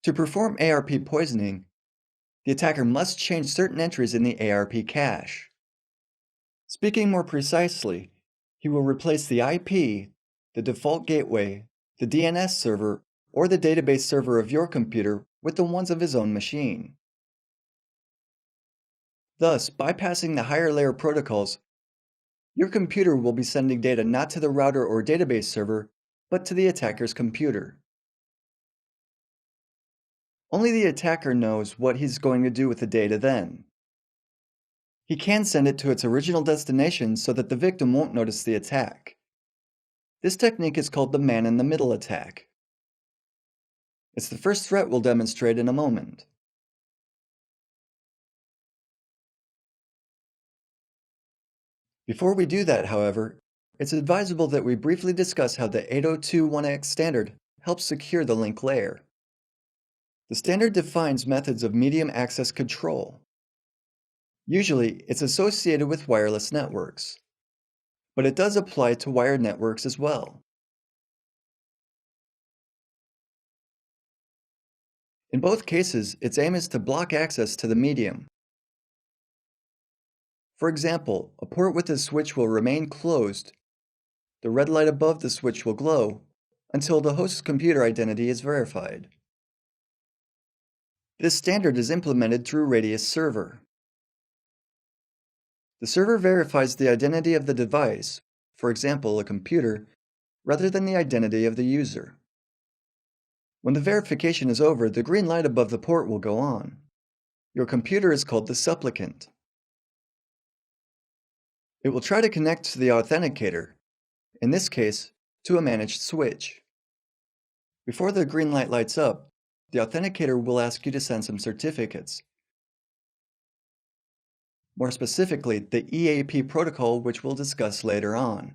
To perform ARP poisoning, the attacker must change certain entries in the ARP cache. Speaking more precisely, he will replace the IP, the default gateway, the DNS server, or the database server of your computer with the ones of his own machine. Thus, bypassing the higher layer protocols, your computer will be sending data not to the router or database server, but to the attacker's computer. Only the attacker knows what he's going to do with the data then. He can send it to its original destination so that the victim won't notice the attack. This technique is called the man-in-the-middle attack. It's the first threat we'll demonstrate in a moment. Before we do that, however, it's advisable that we briefly discuss how the 802.1x standard helps secure the link layer. The standard defines methods of medium access control. Usually, it's associated with wireless networks, but it does apply to wired networks as well. In both cases, its aim is to block access to the medium. For example, a port with a switch will remain closed. The red light above the switch will glow until the host's computer identity is verified. This standard is implemented through Radius Server. The server verifies the identity of the device, for example, a computer, rather than the identity of the user. When the verification is over, the green light above the port will go on. Your computer is called the supplicant. It will try to connect to the authenticator, in this case, to a managed switch. Before the green light lights up, the authenticator will ask you to send some certificates. More specifically, the EAP protocol, which we'll discuss later on.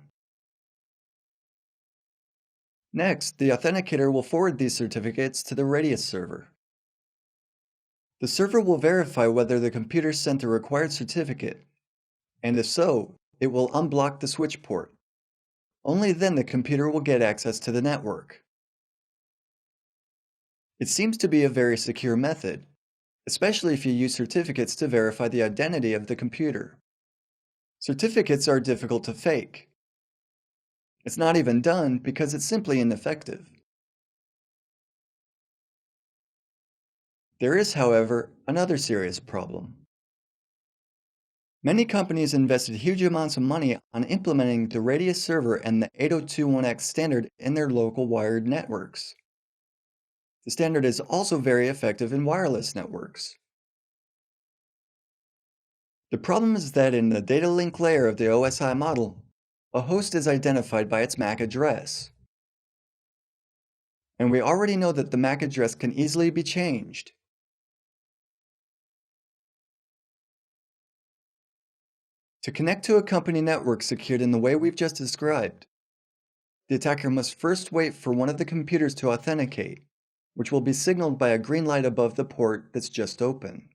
Next, the authenticator will forward these certificates to the Radius server. The server will verify whether the computer sent the required certificate, and if so, it will unblock the switch port. Only then the computer will get access to the network. It seems to be a very secure method, especially if you use certificates to verify the identity of the computer. Certificates are difficult to fake. It's not even done because it's simply ineffective. There is, however, another serious problem. Many companies invested huge amounts of money on implementing the Radius server and the 802.1x standard in their local wired networks. The standard is also very effective in wireless networks. The problem is that in the data link layer of the OSI model, a host is identified by its MAC address. And we already know that the MAC address can easily be changed. To connect to a company network secured in the way we've just described, the attacker must first wait for one of the computers to authenticate, which will be signaled by a green light above the port that's just open.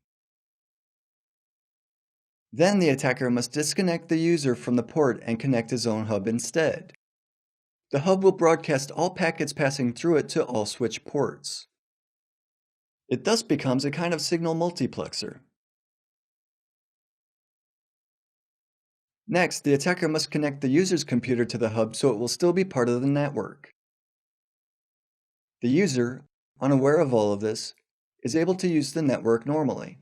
Then the attacker must disconnect the user from the port and connect his own hub instead. The hub will broadcast all packets passing through it to all switch ports. It thus becomes a kind of signal multiplexer. Next, the attacker must connect the user's computer to the hub so it will still be part of the network. The user, unaware of all of this, is able to use the network normally.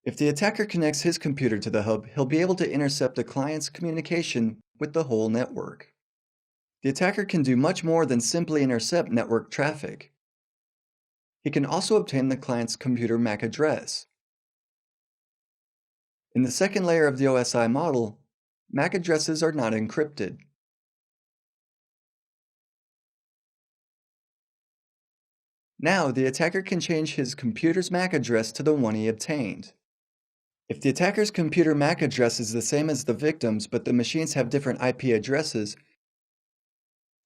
If the attacker connects his computer to the hub, he'll be able to intercept the client's communication with the whole network. The attacker can do much more than simply intercept network traffic. He can also obtain the client's computer MAC address. In the second layer of the OSI model, MAC addresses are not encrypted. Now, the attacker can change his computer's MAC address to the one he obtained. If the attacker's computer MAC address is the same as the victim's, but the machines have different IP addresses,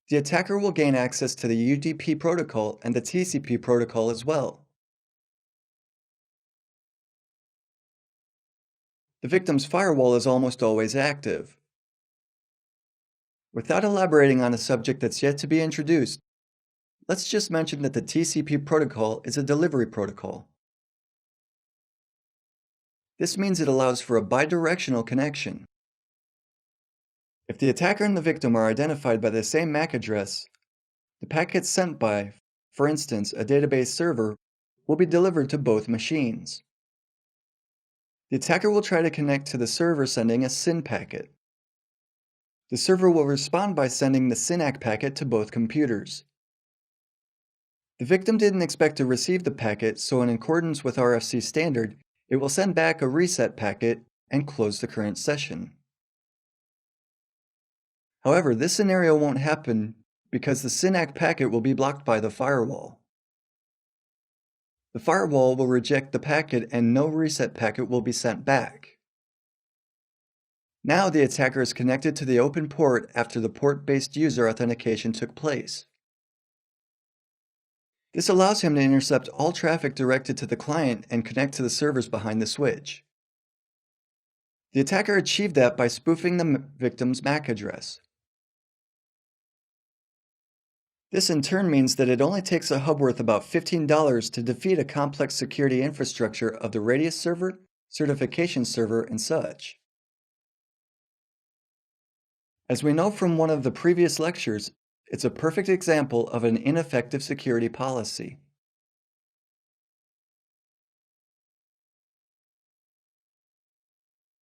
the attacker will gain access to the UDP protocol and the TCP protocol as well. The victim's firewall is almost always active. Without elaborating on a subject that's yet to be introduced, Let's just mention that the TCP protocol is a delivery protocol. This means it allows for a bidirectional connection. If the attacker and the victim are identified by the same MAC address, the packets sent by, for instance, a database server, will be delivered to both machines. The attacker will try to connect to the server sending a SYN packet. The server will respond by sending the SYNAC packet to both computers. The victim didn't expect to receive the packet, so in accordance with RFC standard, it will send back a reset packet and close the current session. However, this scenario won't happen because the SYNAC packet will be blocked by the firewall. The firewall will reject the packet and no reset packet will be sent back. Now the attacker is connected to the open port after the port-based user authentication took place. This allows him to intercept all traffic directed to the client and connect to the servers behind the switch. The attacker achieved that by spoofing the victim's MAC address. This in turn means that it only takes a hub worth about $15 to defeat a complex security infrastructure of the Radius server, certification server, and such. As we know from one of the previous lectures, it's a perfect example of an ineffective security policy.